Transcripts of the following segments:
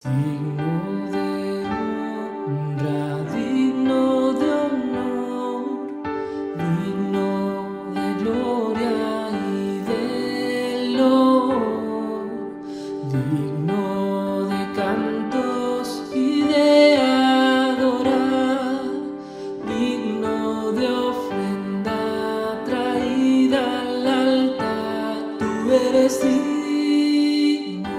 Digno de honra, digno de honor, digno de gloria y de loor, digno de cantos y de adorar, digno de ofrenda traída al altar. Tú eres digno,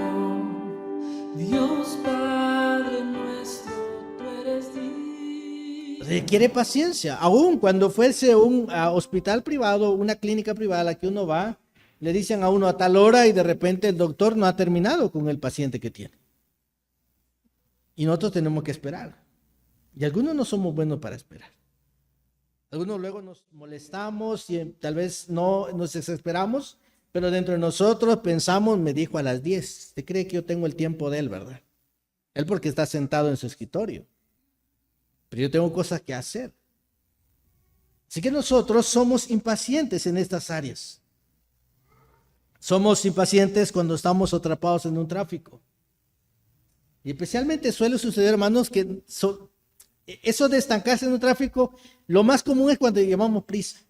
Dios Padre nuestro, tú eres digno. Requiere paciencia. Aún cuando fuese un hospital privado, una clínica privada a la que uno va, le dicen a uno a tal hora y de repente el doctor no ha terminado con el paciente que tiene. Y nosotros tenemos que esperar. Y algunos no somos buenos para esperar. Algunos luego nos molestamos y tal vez no nos desesperamos, pero dentro de nosotros pensamos, me dijo a las 10. ¿Usted cree que yo tengo el tiempo de él, verdad? Él porque está sentado en su escritorio. Pero yo tengo cosas que hacer. Así que nosotros somos impacientes en estas áreas. Somos impacientes cuando estamos atrapados en un tráfico. Y especialmente suele suceder, hermanos, que eso de estancarse en un tráfico, lo más común es cuando llevamos prisa.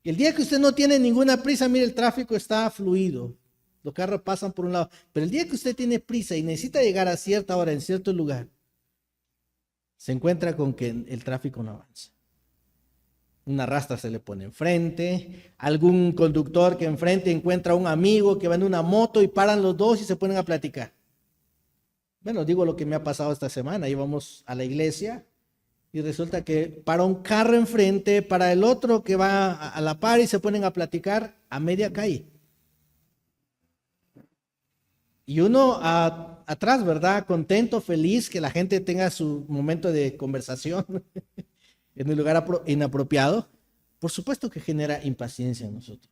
El día que usted no tiene ninguna prisa, mire, el tráfico está fluido. Los carros pasan por un lado. Pero el día que usted tiene prisa y necesita llegar a cierta hora en cierto lugar, se encuentra con que el tráfico no avanza. Una rastra se le pone enfrente, algún conductor que enfrente encuentra a un amigo que va en una moto y paran los dos y se ponen a platicar. Bueno, digo lo que me ha pasado esta semana. Íbamos a la iglesia y resulta que para un carro enfrente, para el otro que va a la par y se ponen a platicar a media calle. Y uno atrás, ¿verdad? Contento, feliz, que la gente tenga su momento de conversación en un lugar inapropiado. Por supuesto que genera impaciencia en nosotros.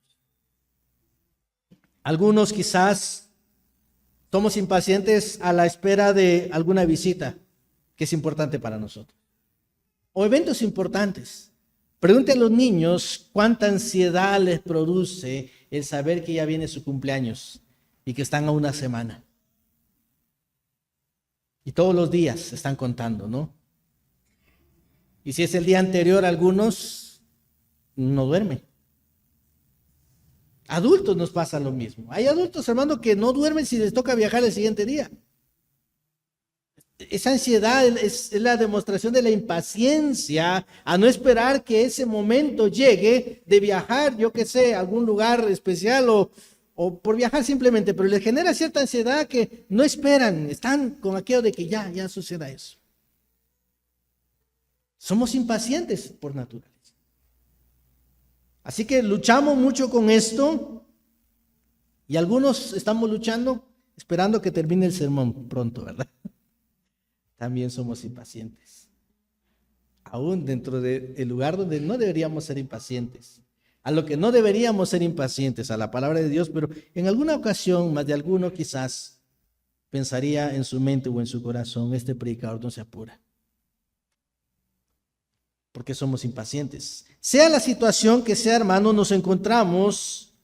Algunos quizás somos impacientes a la espera de alguna visita que es importante para nosotros. O eventos importantes. Pregunte a los niños cuánta ansiedad les produce el saber que ya viene su cumpleaños y que están a una semana. Y todos los días se están contando, ¿no? Y si es el día anterior, algunos no duermen. Adultos nos pasa lo mismo. Hay adultos, hermano, que no duermen si les toca viajar el siguiente día. Esa ansiedad es la demostración de la impaciencia a no esperar que ese momento llegue de viajar, yo qué sé, a algún lugar especial o por viajar simplemente, pero les genera cierta ansiedad que no esperan, están con aquello de que ya suceda eso. Somos impacientes por naturaleza. Así que luchamos mucho con esto y algunos estamos luchando esperando que termine el sermón pronto, ¿verdad? También somos impacientes. Aún dentro del lugar donde no deberíamos ser impacientes. A lo que no deberíamos ser impacientes, a la palabra de Dios, pero en alguna ocasión, más de alguno quizás, pensaría en su mente o en su corazón, este predicador no se apura. Porque somos impacientes. Sea la situación que sea, hermano, nos encontramos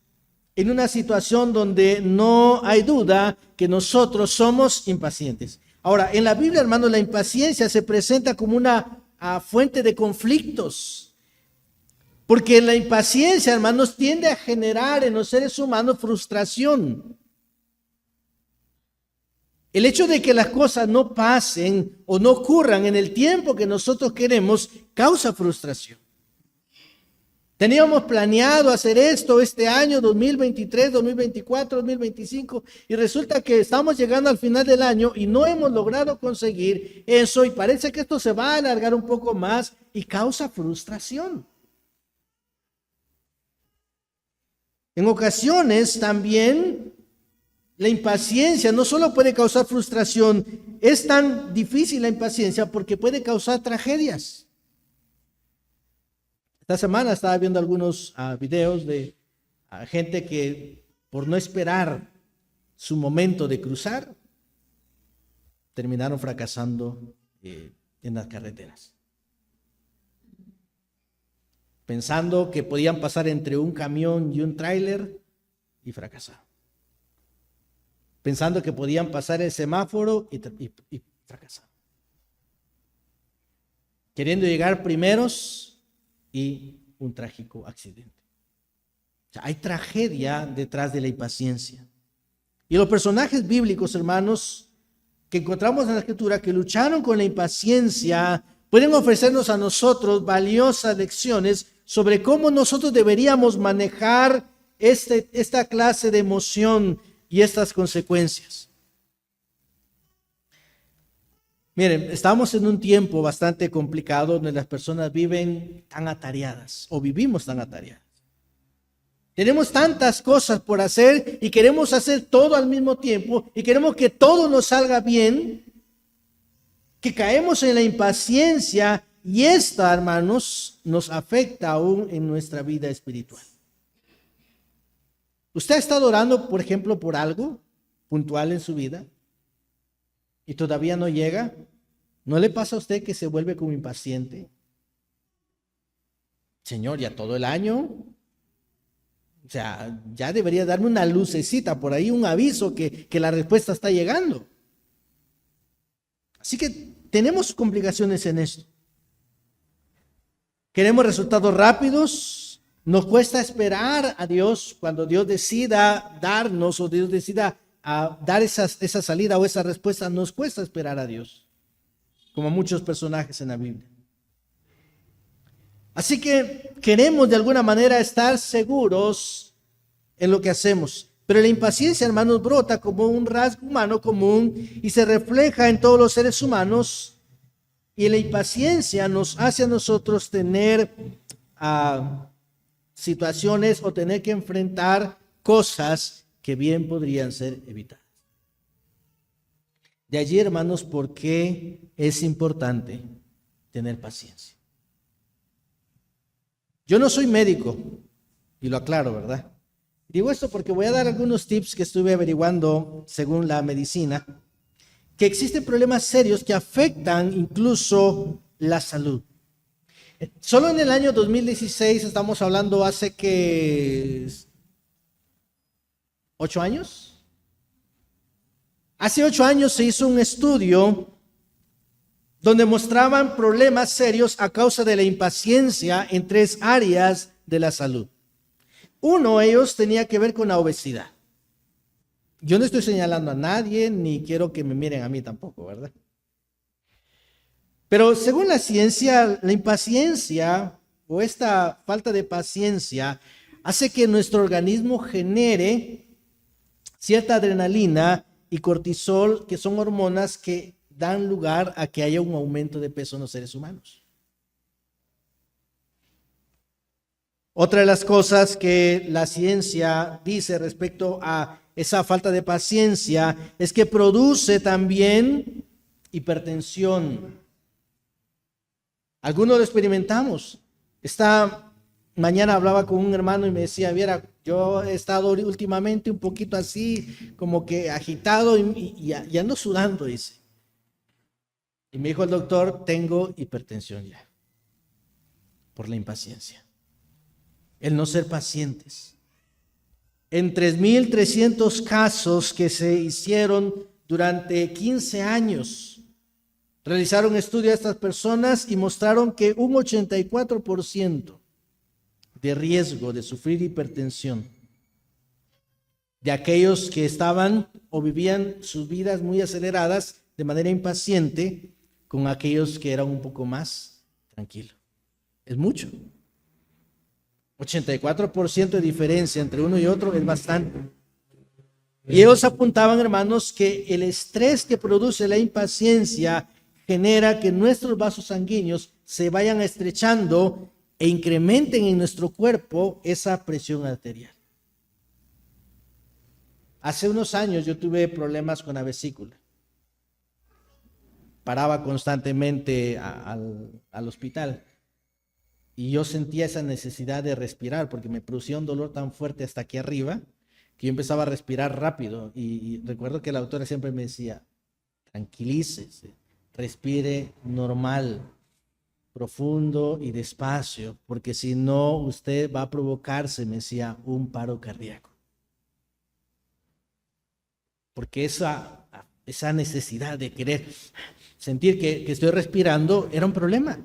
en una situación donde no hay duda que nosotros somos impacientes. Ahora, en la Biblia, hermano, la impaciencia se presenta como una fuente de conflictos. Porque la impaciencia, hermanos, tiende a generar en los seres humanos frustración. El hecho de que las cosas no pasen o no ocurran en el tiempo que nosotros queremos causa frustración. Teníamos planeado hacer esto este año 2023, 2024, 2025 y resulta que estamos llegando al final del año y no hemos logrado conseguir eso y parece que esto se va a alargar un poco más y causa frustración. En ocasiones también la impaciencia no solo puede causar frustración, es tan difícil la impaciencia porque puede causar tragedias. Esta semana estaba viendo algunos videos de gente que por no esperar su momento de cruzar, terminaron fracasando en las carreteras. Pensando que podían pasar entre un camión y un tráiler y fracasaron. pensando que podían pasar el semáforo y fracasaron. Queriendo llegar primeros y un trágico accidente. O sea, hay tragedia detrás de la impaciencia. Y los personajes bíblicos, hermanos, que encontramos en la Escritura, que lucharon con la impaciencia, pueden ofrecernos a nosotros valiosas lecciones sobre cómo nosotros deberíamos manejar esta clase de emoción y estas consecuencias. Miren, estamos en un tiempo bastante complicado donde las personas viven tan atareadas o vivimos tan atareadas. Tenemos tantas cosas por hacer y queremos hacer todo al mismo tiempo y queremos que todo nos salga bien, que caemos en la impaciencia y esta, hermanos, nos afecta aún en nuestra vida espiritual. ¿Usted ha estado orando, por ejemplo, por algo puntual en su vida y todavía no llega? ¿No le pasa a usted que se vuelve como impaciente? Señor, ya todo el año. O sea, ya debería darme una lucecita por ahí, un aviso que la respuesta está llegando. Así que tenemos complicaciones en esto. Queremos resultados rápidos. Nos cuesta esperar a Dios cuando Dios decida darnos o Dios decida dar esa salida o esa respuesta. Nos cuesta esperar a Dios, como muchos personajes en la Biblia. Así que queremos de alguna manera estar seguros en lo que hacemos. Pero la impaciencia, hermanos, brota como un rasgo humano común y se refleja en todos los seres humanos. Y la impaciencia nos hace a nosotros tener situaciones o tener que enfrentar cosas que bien podrían ser evitadas. De allí, hermanos, ¿por qué es importante tener paciencia? Yo no soy médico, y lo aclaro, ¿verdad? Digo esto porque voy a dar algunos tips que estuve averiguando según la medicina, que existen problemas serios que afectan incluso la salud. Solo en el año 2016, estamos hablando hace que 8 años. Hace 8 años se hizo un estudio donde mostraban problemas serios a causa de la impaciencia en 3 áreas de la salud. Uno de ellos tenía que ver con la obesidad. Yo no estoy señalando a nadie, ni quiero que me miren a mí tampoco, ¿verdad? Pero según la ciencia, la impaciencia o esta falta de paciencia hace que nuestro organismo genere cierta adrenalina y cortisol, que son hormonas que dan lugar a que haya un aumento de peso en los seres humanos. Otra de las cosas que la ciencia dice respecto a esa falta de paciencia es que produce también hipertensión. Algunos lo experimentamos. Esta mañana hablaba con un hermano y me decía, viera, yo he estado últimamente un poquito así, como que agitado y ando sudando, dice. Y me dijo el doctor, tengo hipertensión ya, por la impaciencia. El no ser pacientes. En 3,300 casos que se hicieron durante 15 años, realizaron estudios a estas personas y mostraron que un 84% de riesgo de sufrir hipertensión de aquellos que estaban o vivían sus vidas muy aceleradas de manera impaciente con aquellos que eran un poco más tranquilos. Es mucho. 84% de diferencia entre uno y otro es bastante. Y ellos apuntaban, hermanos, que el estrés que produce la impaciencia genera que nuestros vasos sanguíneos se vayan estrechando e incrementen en nuestro cuerpo esa presión arterial. Hace unos años yo tuve problemas con la vesícula. Paraba constantemente al hospital. Y yo sentía esa necesidad de respirar porque me producía un dolor tan fuerte hasta aquí arriba que yo empezaba a respirar rápido. Y recuerdo que la doctora siempre me decía, tranquilícese, respire normal, profundo y despacio, porque si no usted va a provocarse, me decía, un paro cardíaco. porque esa necesidad de querer sentir que estoy respirando era un problema.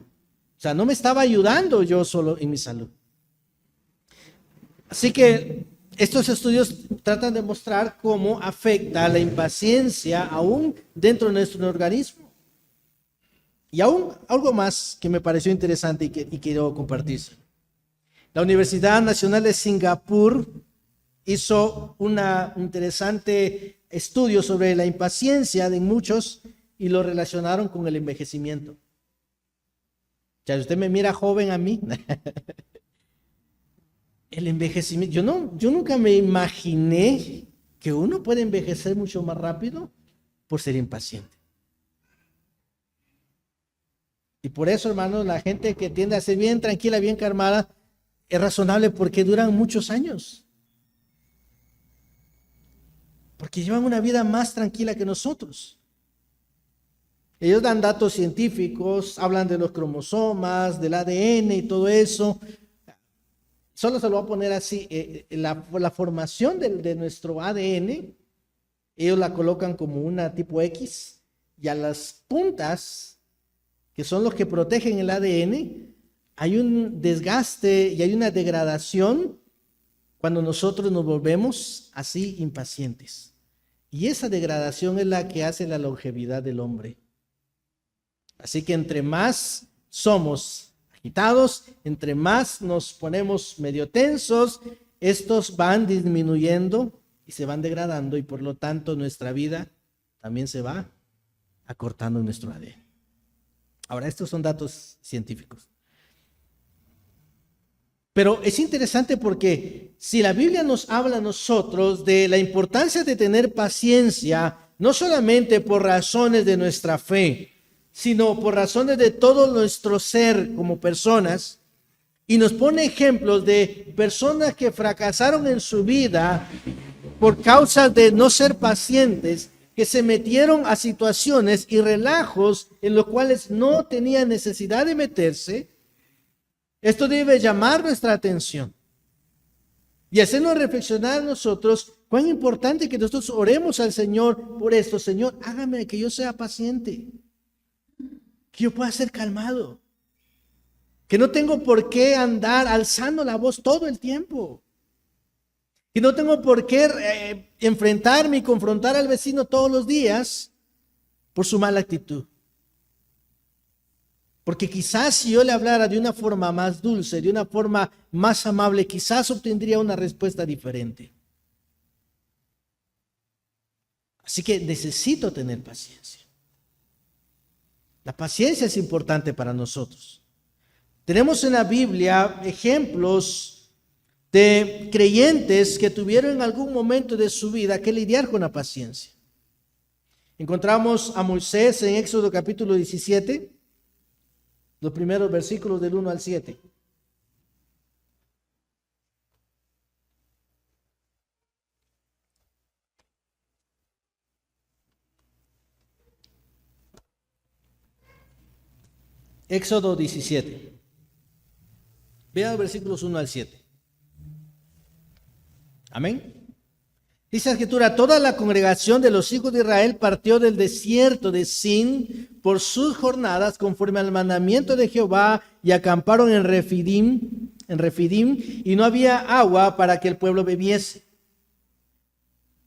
O sea, no me estaba ayudando yo solo en mi salud. Así que estos estudios tratan de mostrar cómo afecta la impaciencia aún dentro de nuestro organismo. Y aún algo más que me pareció interesante y quiero compartir. La Universidad Nacional de Singapur hizo un interesante estudio sobre la impaciencia de muchos y lo relacionaron con el envejecimiento. O sea, usted me mira joven a mí. El envejecimiento, yo nunca me imaginé que uno puede envejecer mucho más rápido por ser impaciente. Y por eso, hermanos, la gente que tiende a ser bien tranquila, bien calmada, es razonable porque duran muchos años. Porque llevan una vida más tranquila que nosotros. Ellos dan datos científicos, hablan de los cromosomas, del ADN y todo eso. Solo se lo voy a poner así, la formación de nuestro ADN, ellos la colocan como una tipo X, y a las puntas, que son los que protegen el ADN, hay un desgaste y hay una degradación cuando nosotros nos volvemos así impacientes. Y esa degradación es la que hace la longevidad del hombre. Así que entre más somos agitados, entre más nos ponemos medio tensos, estos van disminuyendo y se van degradando, y por lo tanto nuestra vida también se va acortando en nuestro ADN. Ahora, estos son datos científicos. Pero es interesante porque si la Biblia nos habla a nosotros de la importancia de tener paciencia, no solamente por razones de nuestra fe, sino por razones de todo nuestro ser como personas, y nos pone ejemplos de personas que fracasaron en su vida por causa de no ser pacientes, que se metieron a situaciones y relajos en los cuales no tenían necesidad de meterse. Esto debe llamar nuestra atención y hacernos reflexionar nosotros cuán importante que nosotros oremos al Señor por esto. Señor, hágame que yo sea paciente, que yo pueda ser calmado, que no tengo por qué andar alzando la voz todo el tiempo, que no tengo por qué enfrentarme y confrontar al vecino todos los días por su mala actitud. Porque quizás si yo le hablara de una forma más dulce, de una forma más amable, quizás obtendría una respuesta diferente. Así que necesito tener paciencia. La paciencia es importante para nosotros. Tenemos en la Biblia ejemplos de creyentes que tuvieron en algún momento de su vida que lidiar con la paciencia. Encontramos a Moisés en Éxodo capítulo 17, los primeros versículos del 1 al 7. Éxodo 17. Vean los versículos 1 al 7. Amén. Dice la Escritura: toda la congregación de los hijos de Israel partió del desierto de Sin por sus jornadas conforme al mandamiento de Jehová, y acamparon en Refidim, y no había agua para que el pueblo bebiese.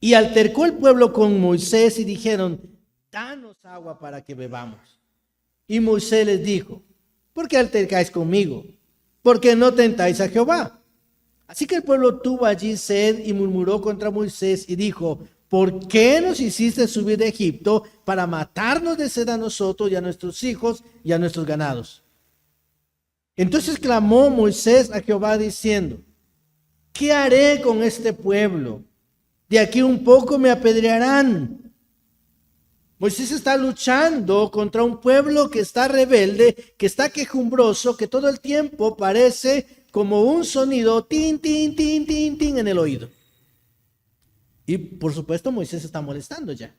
Y altercó el pueblo con Moisés y dijeron: danos agua para que bebamos. Y Moisés les dijo: ¿por qué altercáis conmigo? ¿Por qué no tentáis a Jehová? Así que el pueblo tuvo allí sed y murmuró contra Moisés y dijo: ¿por qué nos hiciste subir de Egipto para matarnos de sed a nosotros y a nuestros hijos y a nuestros ganados? Entonces clamó Moisés a Jehová diciendo: ¿qué haré con este pueblo? De aquí un poco me apedrearán. Moisés está luchando contra un pueblo que está rebelde, que está quejumbroso, que todo el tiempo parece como un sonido tin, tin, tin, tin, tin en el oído. Y por supuesto Moisés está molestando ya.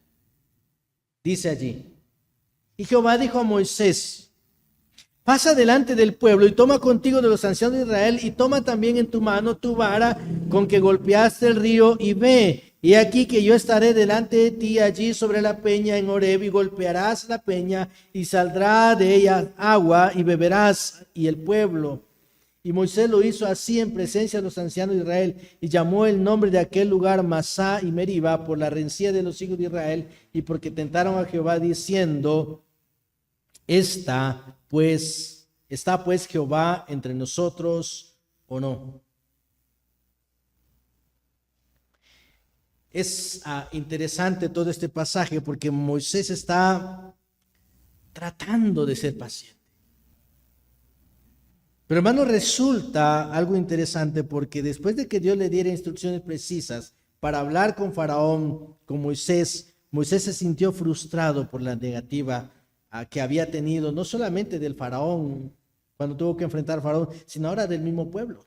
Dice allí: y Jehová dijo a Moisés: pasa delante del pueblo y toma contigo de los ancianos de Israel, y toma también en tu mano tu vara con que golpeaste el río, y ve, Y aquí que yo estaré delante de ti allí sobre la peña en Horeb, y golpearás la peña y saldrá de ella agua y beberás y el pueblo. Y Moisés lo hizo así en presencia de los ancianos de Israel y llamó el nombre de aquel lugar Masá y Meriba por la rencilla de los hijos de Israel y porque tentaron a Jehová diciendo, está pues Jehová entre nosotros o no. Es interesante todo este pasaje porque Moisés está tratando de ser paciente. Pero hermano, resulta algo interesante porque después de que Dios le diera instrucciones precisas para hablar con Faraón, con Moisés, Moisés se sintió frustrado por la negativa que había tenido, no solamente del Faraón, cuando tuvo que enfrentar a Faraón, sino ahora del mismo pueblo.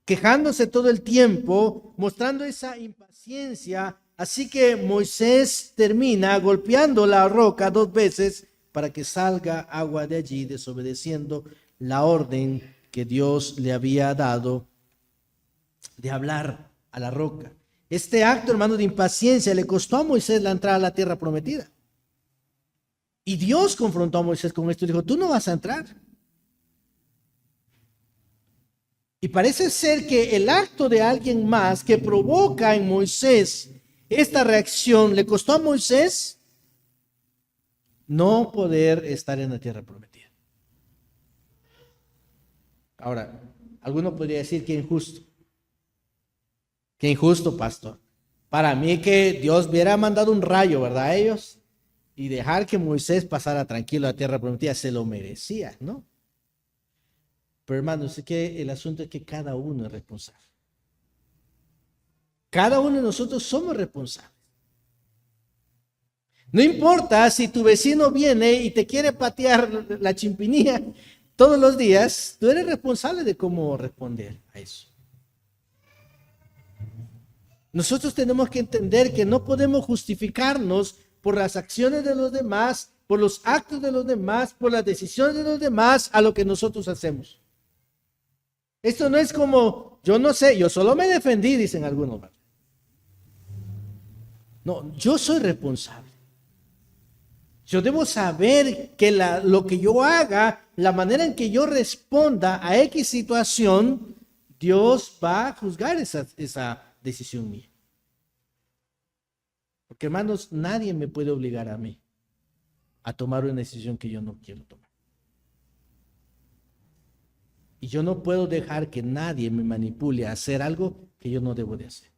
Quejándose todo el tiempo, mostrando esa impaciencia, así que Moisés termina golpeando la roca 2 veces para que salga agua de allí, desobedeciendo la orden que Dios le había dado de hablar a la roca. Este acto, hermano, de impaciencia le costó a Moisés la entrada a la tierra prometida. Y Dios confrontó a Moisés con esto y dijo, tú no vas a entrar. Y parece ser que el acto de alguien más que provoca en Moisés esta reacción le costó a Moisés no poder estar en la tierra prometida. Ahora, alguno podría decir que injusto. Qué injusto, pastor. Para mí que Dios hubiera mandado un rayo, ¿verdad? A ellos y dejar que Moisés pasara tranquilo a la tierra prometida, se lo merecía, ¿no? Pero hermanos, es que el asunto es que cada uno es responsable. Cada uno de nosotros somos responsables. No importa si tu vecino viene y te quiere patear la chimpinilla todos los días, tú eres responsable de cómo responder a eso. Nosotros tenemos que entender que no podemos justificarnos por las acciones de los demás, por los actos de los demás, por las decisiones de los demás a lo que nosotros hacemos. Esto no es como, yo no sé, yo solo me defendí, dicen algunos. No, yo soy responsable. Yo debo saber que lo que yo haga, la manera en que yo responda a X situación, Dios va a juzgar esa decisión mía. Porque hermanos, nadie me puede obligar a mí a tomar una decisión que yo no quiero tomar. Y yo no puedo dejar que nadie me manipule a hacer algo que yo no debo de hacer.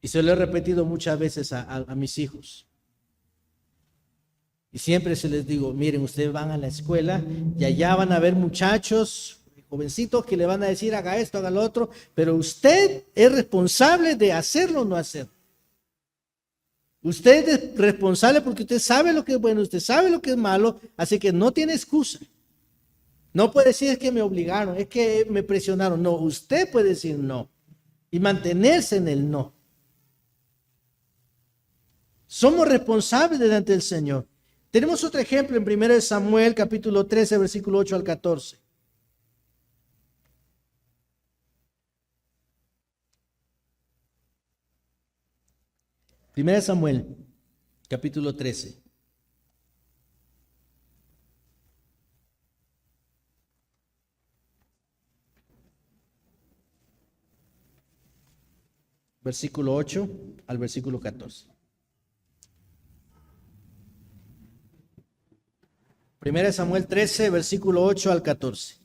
Y se lo he repetido muchas veces a mis hijos. Y siempre se les digo, miren, ustedes van a la escuela y allá van a ver muchachos, jovencitos que le van a decir, haga esto, haga lo otro, pero usted es responsable de hacerlo o no hacerlo. Usted es responsable porque usted sabe lo que es bueno, usted sabe lo que es malo, así que no tiene excusa. No puede decir es que me obligaron, es que me presionaron. No, usted puede decir no y mantenerse en el no. Somos responsables delante del Señor. Tenemos otro ejemplo en 1 Samuel capítulo 13, versículo 8 al 14. Primera Samuel capítulo 13. Versículo 8 al versículo 14. Primera Samuel 13, versículo 8 al 14.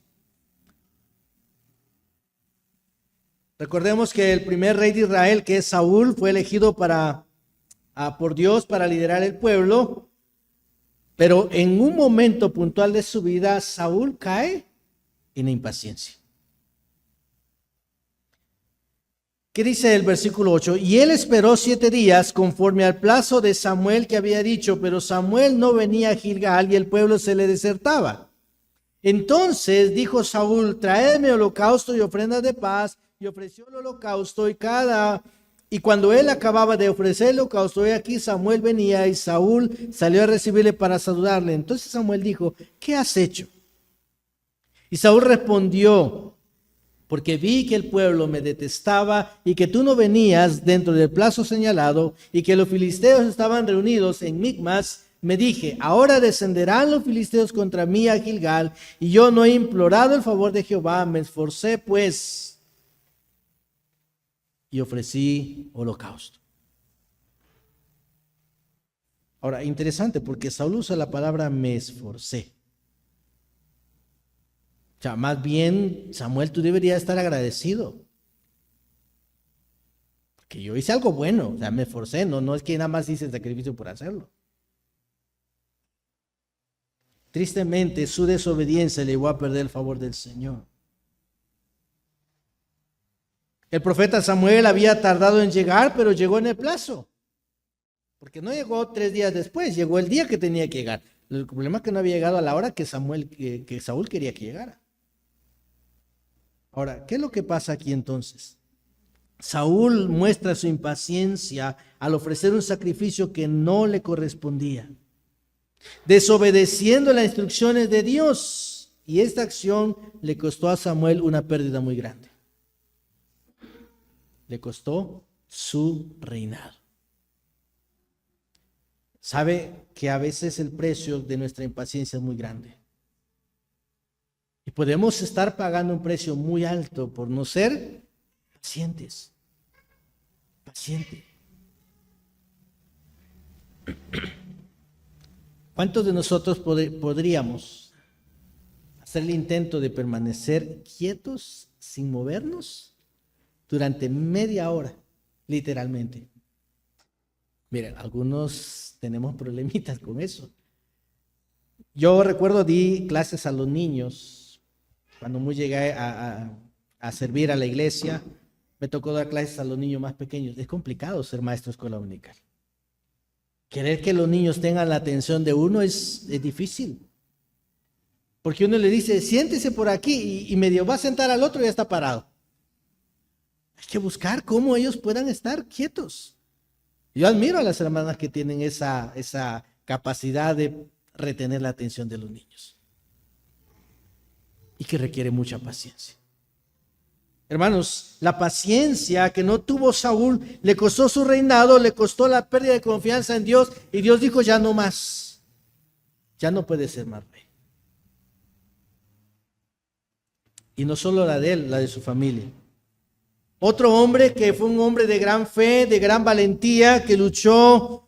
Recordemos que el primer rey de Israel, que es Saúl, fue elegido por Dios para liderar el pueblo, pero en un momento puntual de su vida, Saúl cae en impaciencia. ¿Qué dice el versículo 8? Y él esperó 7 días conforme al plazo de Samuel que había dicho, pero Samuel no venía a Gilgal y el pueblo se le desertaba. Entonces dijo Saúl, traedme holocausto y ofrendas de paz, y ofreció el holocausto y cuando él acababa de ofrecer el holocausto, he aquí Samuel venía y Saúl salió a recibirle para saludarle. Entonces Samuel dijo, ¿qué has hecho? Y Saúl respondió, porque vi que el pueblo me detestaba y que tú no venías dentro del plazo señalado y que los filisteos estaban reunidos en Micmas, me dije, ahora descenderán los filisteos contra mí a Gilgal, y yo no he implorado el favor de Jehová, me esforcé pues y ofrecí holocausto. Ahora, interesante, porque Saúl usa la palabra me esforcé. O sea, más bien, Samuel, tú deberías estar agradecido. Porque yo hice algo bueno, o sea, me esforcé, no es que nada más hice el sacrificio por hacerlo. Tristemente, su desobediencia le llevó a perder el favor del Señor. El profeta Samuel había tardado en llegar, pero llegó en el plazo. Porque no llegó 3 días después, llegó el día que tenía que llegar. El problema es que no había llegado a la hora que Saúl quería que llegara. Ahora, ¿qué es lo que pasa aquí entonces? Saúl muestra su impaciencia al ofrecer un sacrificio que no le correspondía, desobedeciendo las instrucciones de Dios. Y esta acción le costó a Samuel una pérdida muy grande. Le costó su reinado. Sabe que a veces el precio de nuestra impaciencia es muy grande. Y podemos estar pagando un precio muy alto por no ser pacientes. Paciente. ¿Cuántos de nosotros podríamos hacer el intento de permanecer quietos sin movernos durante media hora, literalmente? Miren, algunos tenemos problemitas con eso. Yo recuerdo di clases a los niños. Cuando muy llegué a servir a la iglesia, me tocó dar clases a los niños más pequeños. Es complicado ser maestro de escuela dominical. Querer que los niños tengan la atención de uno es difícil. Porque uno le dice, siéntese por aquí, y medio va a sentar al otro y ya está parado. Hay que buscar cómo ellos puedan estar quietos. Yo admiro a las hermanas que tienen esa capacidad de retener la atención de los niños. Y que requiere mucha paciencia. Hermanos, la paciencia que no tuvo Saúl le costó su reinado, le costó la pérdida de confianza en Dios, y Dios dijo, ya no más. Ya no puede ser más rey. Y no solo la de él, la de su familia. Otro hombre que fue un hombre de gran fe, de gran valentía, que luchó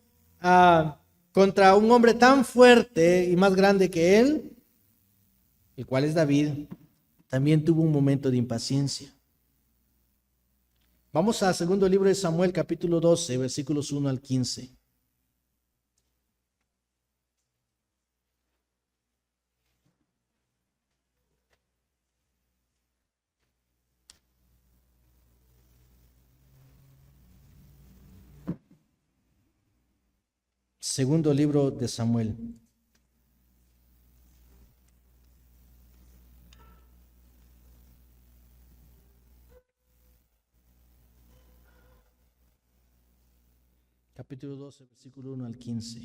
contra un hombre tan fuerte y más grande que él, el cual es David, también tuvo un momento de impaciencia. Vamos al segundo libro de Samuel, capítulo 12, versículos 1 al 15. Segundo libro de Samuel. Capítulo 12, versículo 1 al 15.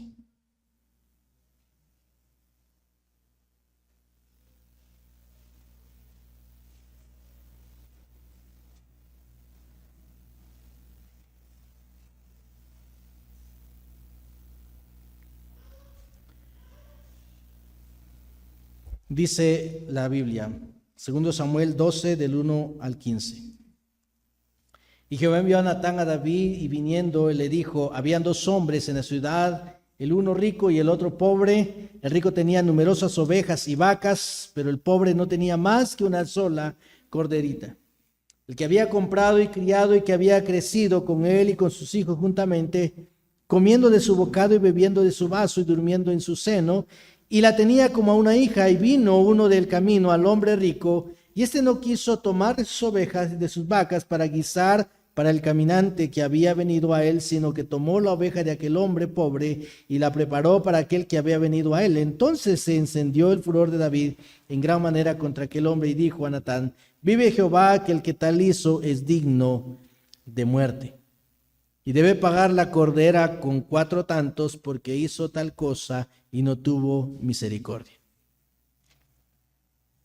Dice la Biblia, segundo Samuel 12, del 1 al 15. Y Jehová envió a Natán a David, y viniendo él le dijo, habían 2 hombres en la ciudad, el uno rico y el otro pobre. El rico tenía numerosas ovejas y vacas, pero el pobre no tenía más que una sola corderita. El que había comprado y criado y que había crecido con él y con sus hijos juntamente, comiendo de su bocado y bebiendo de su vaso y durmiendo en su seno, y la tenía como a una hija. Y vino uno del camino al hombre rico, y éste no quiso tomar de sus ovejas y de sus vacas para guisar para el caminante que había venido a él, sino que tomó la oveja de aquel hombre pobre y la preparó para aquel que había venido a él. Entonces se encendió el furor de David en gran manera contra aquel hombre, y dijo a Natán, vive Jehová, que el que tal hizo es digno de muerte, y debe pagar la cordera con 4 tantos, porque hizo tal cosa y no tuvo misericordia.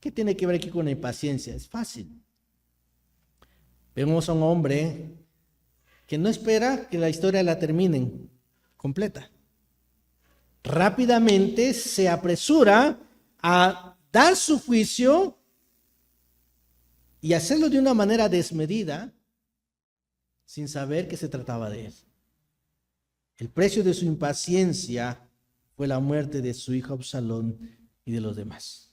¿Qué tiene que ver aquí con la impaciencia? Es fácil. Vemos a un hombre que no espera que la historia la terminen completa. Rápidamente se apresura a dar su juicio y hacerlo de una manera desmedida, sin saber que se trataba de él. El precio de su impaciencia fue la muerte de su hijo Absalón y de los demás.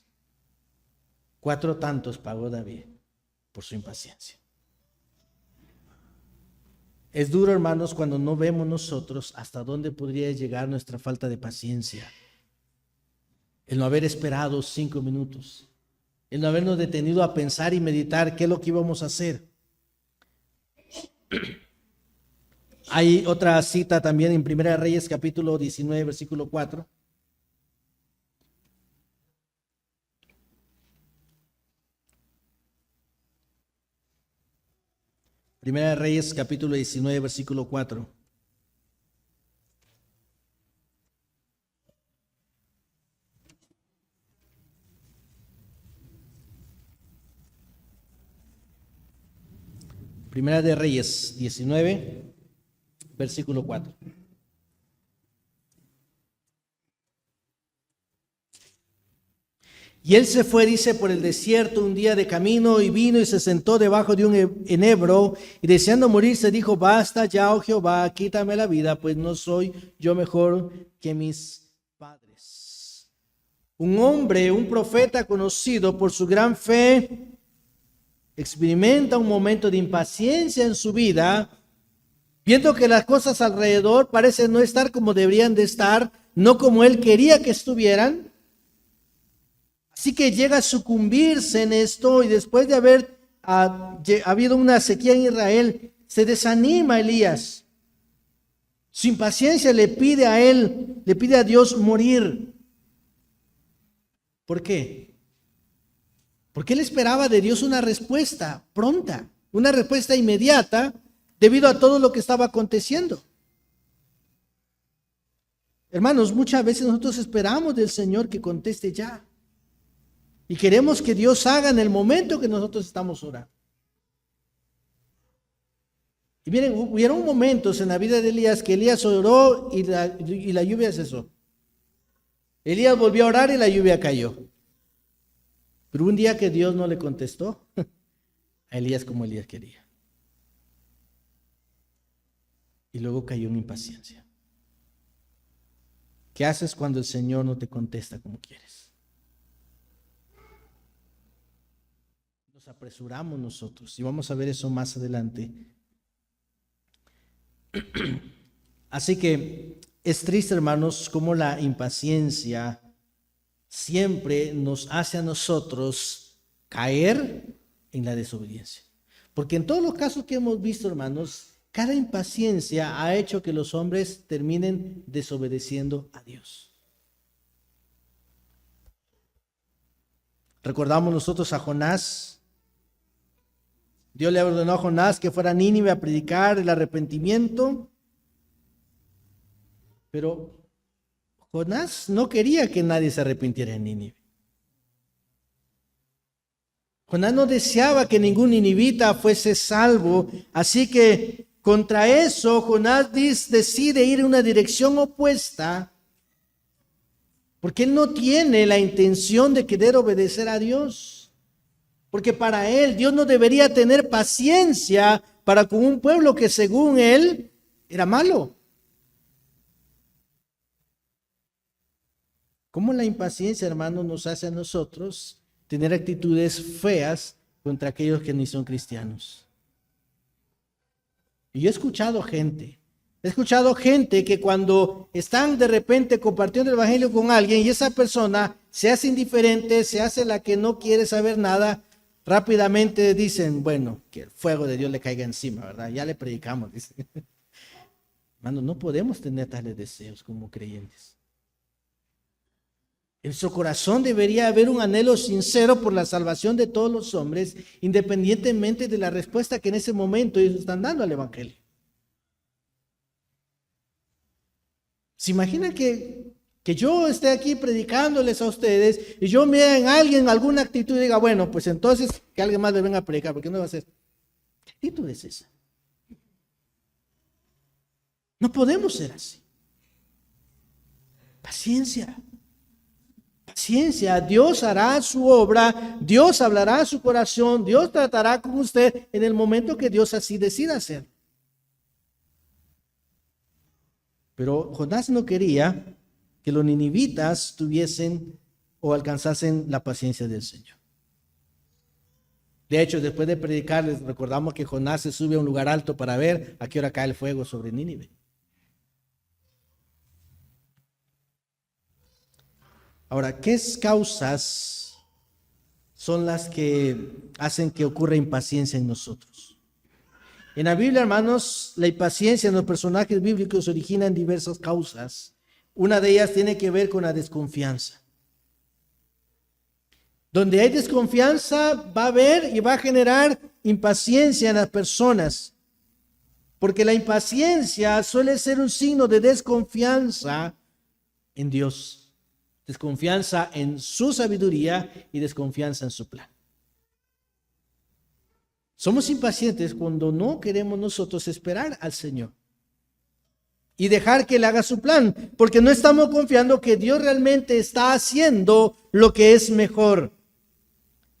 4 tantos pagó David por su impaciencia. Es duro, hermanos, cuando no vemos nosotros hasta dónde podría llegar nuestra falta de paciencia. El no haber esperado 5 minutos. El no habernos detenido a pensar y meditar qué es lo que íbamos a hacer. Hay otra cita también en Primera Reyes, capítulo 19, versículo 4. Primera Reyes, capítulo 19, versículo 4. Primera de Reyes 19, versículo 4. Y él se fue, dice, por el desierto un día de camino, y vino y se sentó debajo de un enebro, y deseando morirse dijo: basta ya, oh Jehová, quítame la vida, pues no soy yo mejor que mis padres. Un hombre, un profeta conocido por su gran fe, experimenta un momento de impaciencia en su vida, viendo que las cosas alrededor parecen no estar como deberían de estar, no como él quería que estuvieran. Así que llega a sucumbirse en esto, y después de haber habido una sequía en Israel, se desanima Elías. Su impaciencia le pide a él, le pide a Dios morir. ¿Por qué? Porque él esperaba de Dios una respuesta pronta, una respuesta inmediata, debido a todo lo que estaba aconteciendo. Hermanos, muchas veces nosotros esperamos del Señor que conteste ya. Y queremos que Dios haga en el momento que nosotros estamos orando. Y miren, hubieron momentos en la vida de Elías que Elías oró y la lluvia cesó. Elías volvió a orar y la lluvia cayó. Pero un día que Dios no le contestó a Elías como Elías quería. Y luego cayó en impaciencia. ¿Qué haces cuando el Señor no te contesta como quieres? Nos apresuramos nosotros, y vamos a ver eso más adelante. Así que es triste, hermanos, como la impaciencia siempre nos hace a nosotros caer en la desobediencia. Porque en todos los casos que hemos visto, hermanos, cada impaciencia ha hecho que los hombres terminen desobedeciendo a Dios. Recordamos nosotros a Jonás. Dios le ordenó a Jonás que fuera a Nínive a predicar el arrepentimiento. Pero Jonás no quería que nadie se arrepintiera en Nínive. Jonás no deseaba que ningún ninivita fuese salvo. Así que contra eso Jonás decide ir en una dirección opuesta. Porque él no tiene la intención de querer obedecer a Dios. Porque para él Dios no debería tener paciencia para con un pueblo que según él era malo. ¿Cómo la impaciencia, hermano, nos hace a nosotros tener actitudes feas contra aquellos que ni son cristianos? Y yo he escuchado gente que cuando están de repente compartiendo el evangelio con alguien y esa persona se hace indiferente, se hace la que no quiere saber nada, rápidamente dicen, bueno, que el fuego de Dios le caiga encima, ¿verdad? Ya le predicamos, dicen. Hermano, no podemos tener tales deseos como creyentes. En su corazón debería haber un anhelo sincero por la salvación de todos los hombres, independientemente de la respuesta que en ese momento ellos están dando al evangelio. ¿Se imaginan que yo esté aquí predicándoles a ustedes y yo vea en alguien alguna actitud y diga, bueno, pues entonces que alguien más le venga a predicar, porque no va a ser? ¿Qué actitud es esa? No podemos ser así. Paciencia. Paciencia. Dios hará su obra, Dios hablará a su corazón, Dios tratará con usted en el momento que Dios así decida hacer. Pero Jonás no quería que los ninivitas tuviesen o alcanzasen la paciencia del Señor. De hecho, después de predicar, les recordamos que Jonás se sube a un lugar alto para ver a qué hora cae el fuego sobre Nínive. Ahora, ¿qué causas son las que hacen que ocurra impaciencia en nosotros? En la Biblia, hermanos, la impaciencia en los personajes bíblicos se origina en diversas causas. Una de ellas tiene que ver con la desconfianza. Donde hay desconfianza va a haber y va a generar impaciencia en las personas. Porque la impaciencia suele ser un signo de desconfianza en Dios. Desconfianza en su sabiduría y desconfianza en su plan. Somos impacientes cuando no queremos nosotros esperar al Señor y dejar que Él haga su plan, porque no estamos confiando que Dios realmente está haciendo lo que es mejor.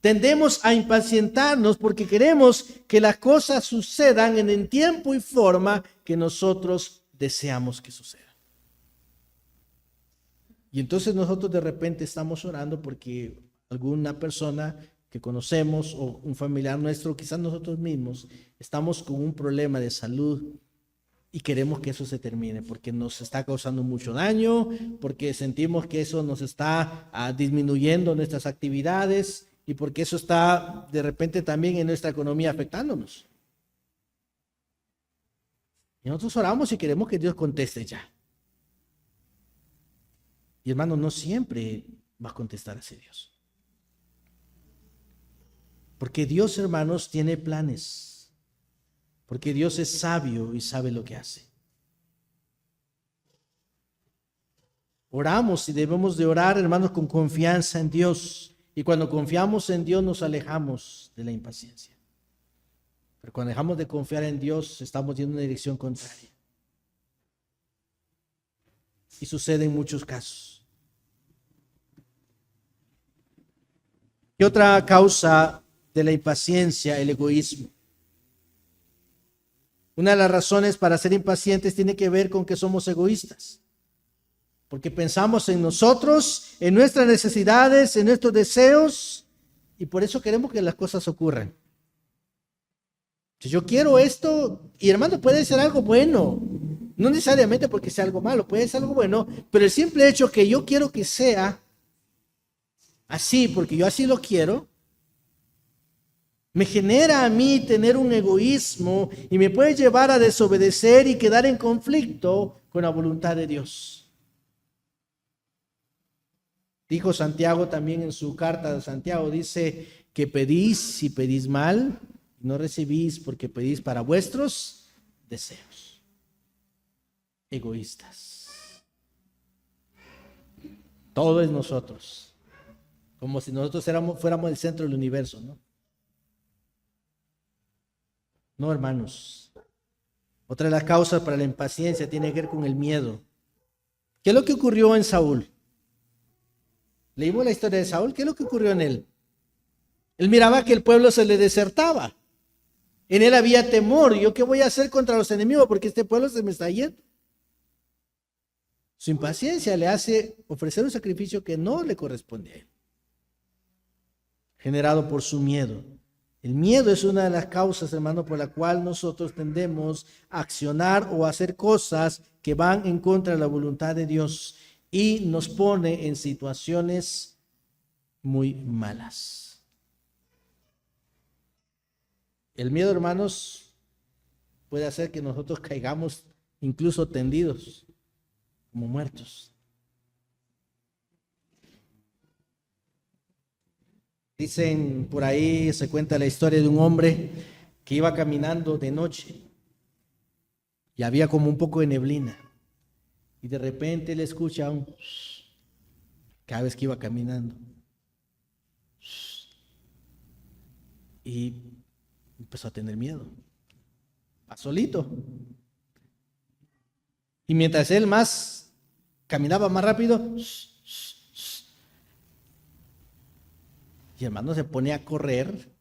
Tendemos a impacientarnos porque queremos que las cosas sucedan en el tiempo y forma que nosotros deseamos que sucedan. Y entonces nosotros de repente estamos orando porque alguna persona que conocemos o un familiar nuestro, quizás nosotros mismos, estamos con un problema de salud y queremos que eso se termine porque nos está causando mucho daño, porque sentimos que eso nos está disminuyendo nuestras actividades y porque eso está de repente también en nuestra economía afectándonos. Y nosotros oramos y queremos que Dios conteste ya. Y hermano, no siempre va a contestar así Dios. Porque Dios, hermanos, tiene planes. Porque Dios es sabio y sabe lo que hace. Oramos y debemos de orar, hermanos, con confianza en Dios. Y cuando confiamos en Dios nos alejamos de la impaciencia. Pero cuando dejamos de confiar en Dios estamos yendo en una dirección contraria. Y sucede en muchos casos. ¿Qué otra causa de la impaciencia? El egoísmo. Una de las razones para ser impacientes tiene que ver con que somos egoístas. Porque pensamos en nosotros, en nuestras necesidades, en nuestros deseos, y por eso queremos que las cosas ocurran. Si yo quiero esto, y hermano, puede ser algo bueno, no necesariamente porque sea algo malo, puede ser algo bueno, pero el simple hecho que yo quiero que sea así, porque yo así lo quiero, me genera a mí tener un egoísmo y me puede llevar a desobedecer y quedar en conflicto con la voluntad de Dios. Dijo Santiago también en su carta de Santiago, dice que pedís y pedís mal, no recibís porque pedís para vuestros deseos. Egoístas. Todo es nosotros. Como si nosotros fuéramos el centro del universo, ¿no? No, hermanos. Otra de las causas para la impaciencia tiene que ver con el miedo. ¿Qué es lo que ocurrió en Saúl? Leímos la historia de Saúl. ¿Qué es lo que ocurrió en él? Él miraba que el pueblo se le desertaba. En él había temor. ¿Yo qué voy a hacer contra los enemigos? Porque este pueblo se me está yendo. Su impaciencia le hace ofrecer un sacrificio que no le corresponde a él, generado por su miedo. El miedo es una de las causas, hermano, por la cual nosotros tendemos a accionar o a hacer cosas que van en contra de la voluntad de Dios y nos pone en situaciones muy malas. El miedo, hermanos, puede hacer que nosotros caigamos incluso tendidos, como muertos. Dicen por ahí, se cuenta la historia de un hombre que iba caminando de noche y había como un poco de neblina y de repente le escucha un cada vez que iba caminando y Empezó a tener miedo. Va solito. Y mientras él más caminaba más rápido, y hermano se ponía a correr,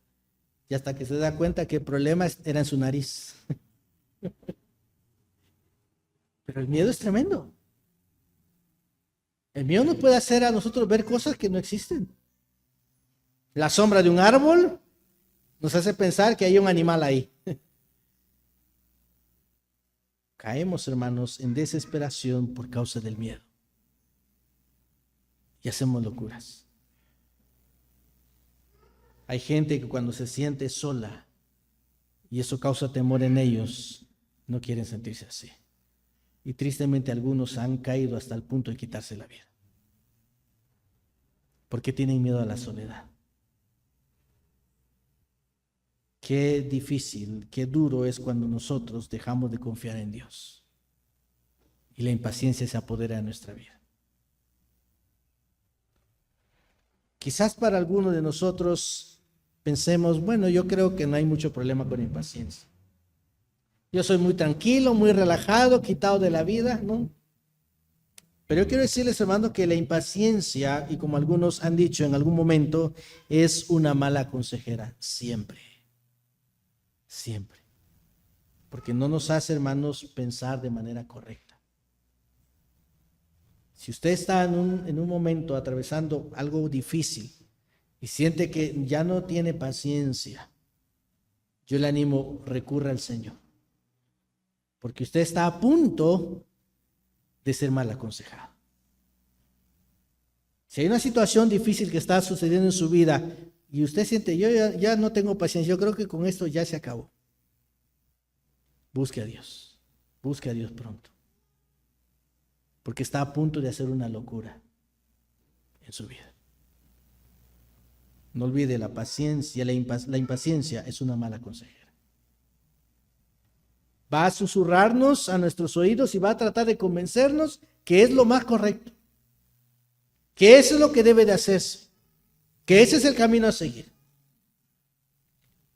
y hasta que se da cuenta que el problema era en su nariz. Pero el miedo es tremendo. El miedo nos puede hacer a nosotros ver cosas que no existen. La sombra de un árbol nos hace pensar que hay un animal ahí. Caemos, hermanos, en desesperación por causa del miedo. Y hacemos locuras. Hay gente que cuando se siente sola y eso causa temor en ellos, no quieren sentirse así. Y tristemente algunos han caído hasta el punto de quitarse la vida. Porque tienen miedo a la soledad. Qué difícil, qué duro es cuando nosotros dejamos de confiar en Dios y la impaciencia se apodera de nuestra vida. Quizás para algunos de nosotros pensemos, bueno, yo creo que no hay mucho problema con impaciencia. Yo soy muy tranquilo, muy relajado, quitado de la vida, ¿no? Pero yo quiero decirles, hermano, que la impaciencia, y como algunos han dicho en algún momento, es una mala consejera, siempre. Siempre. Porque no nos hace, hermanos, pensar de manera correcta. Si usted está en un momento atravesando algo difícil y siente que ya no tiene paciencia, yo le animo, recurra al Señor. Porque usted está a punto de ser mal aconsejado. Si hay una situación difícil que está sucediendo en su vida y usted siente, yo ya no tengo paciencia, yo creo que con esto ya se acabó. Busque a Dios pronto. Porque está a punto de hacer una locura en su vida. No olvide, la paciencia, la impaciencia es una mala consejera. Va a susurrarnos a nuestros oídos y va a tratar de convencernos que es lo más correcto, que eso es lo que debe de hacerse, que ese es el camino a seguir.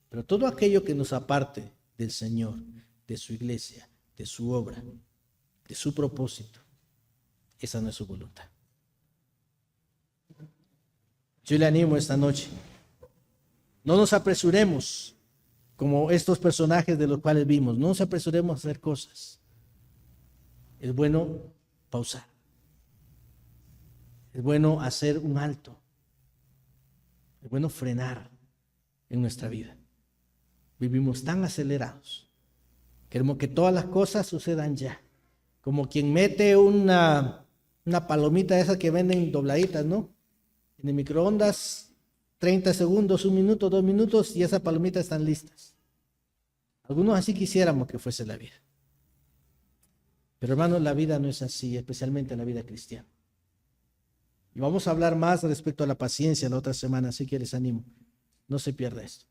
Pero todo aquello que nos aparte del Señor, de su iglesia, de su obra, de su propósito, esa no es su voluntad. Yo le animo esta noche, no nos apresuremos como estos personajes de los cuales vimos, no nos apresuremos a hacer cosas. Es bueno pausar, es bueno hacer un alto, es bueno frenar en nuestra vida. Vivimos tan acelerados, queremos que todas las cosas sucedan ya, como quien mete una palomita de esas que venden dobladitas, ¿no? En el microondas, 30 segundos, 1 minuto, 2 minutos y esas palomitas están listas. Algunos así quisiéramos que fuese la vida. Pero hermanos, la vida no es así, especialmente la vida cristiana. Y vamos a hablar más respecto a la paciencia la otra semana, así que les animo, no se pierda esto.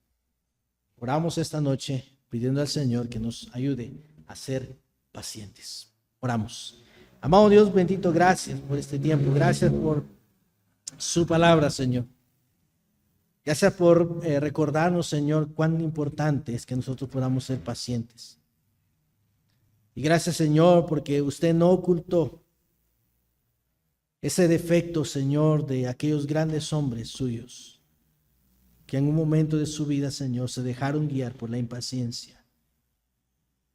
Oramos esta noche pidiendo al Señor que nos ayude a ser pacientes. Oramos. Amado Dios bendito, gracias por este tiempo, gracias por su palabra, Señor. Gracias por recordarnos, Señor, cuán importante es que nosotros podamos ser pacientes. Y gracias, Señor, porque usted no ocultó ese defecto, Señor, de aquellos grandes hombres suyos que en un momento de su vida, Señor, se dejaron guiar por la impaciencia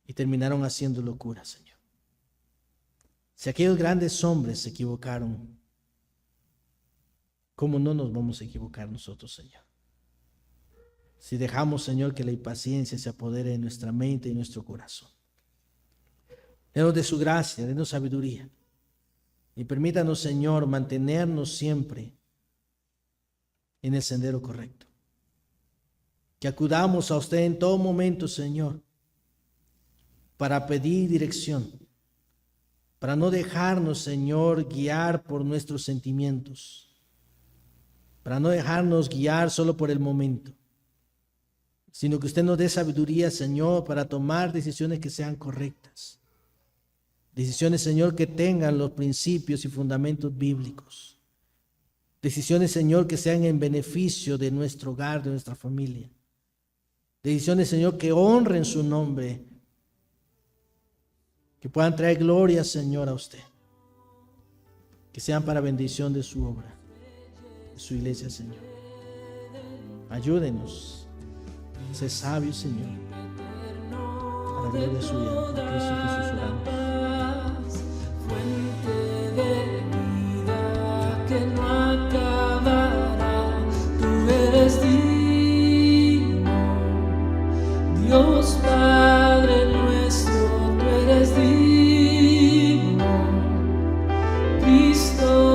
y terminaron haciendo locura, Señor. Si aquellos grandes hombres se equivocaron, ¿cómo no nos vamos a equivocar nosotros, Señor? Si dejamos, Señor, que la impaciencia se apodere de nuestra mente y nuestro corazón. Denos de su gracia, denos sabiduría. Y permítanos, Señor, mantenernos siempre en el sendero correcto. Que acudamos a usted en todo momento, Señor, para pedir dirección, para no dejarnos, Señor, guiar por nuestros sentimientos, para no dejarnos guiar solo por el momento, sino que usted nos dé sabiduría, Señor, para tomar decisiones que sean correctas. Decisiones, Señor, que tengan los principios y fundamentos bíblicos. Decisiones, Señor, que sean en beneficio de nuestro hogar, de nuestra familia. Decisiones, Señor, que honren su nombre, que puedan traer gloria, Señor, a usted, que sean para bendición de su obra, de su iglesia, Señor. Ayúdenos, sé sabio, Señor, para gloria suya, en Cristo Jesús oramos. Fuente de vida que no acabará, tú eres digno, Dios Padre nuestro, tú eres digno, Cristo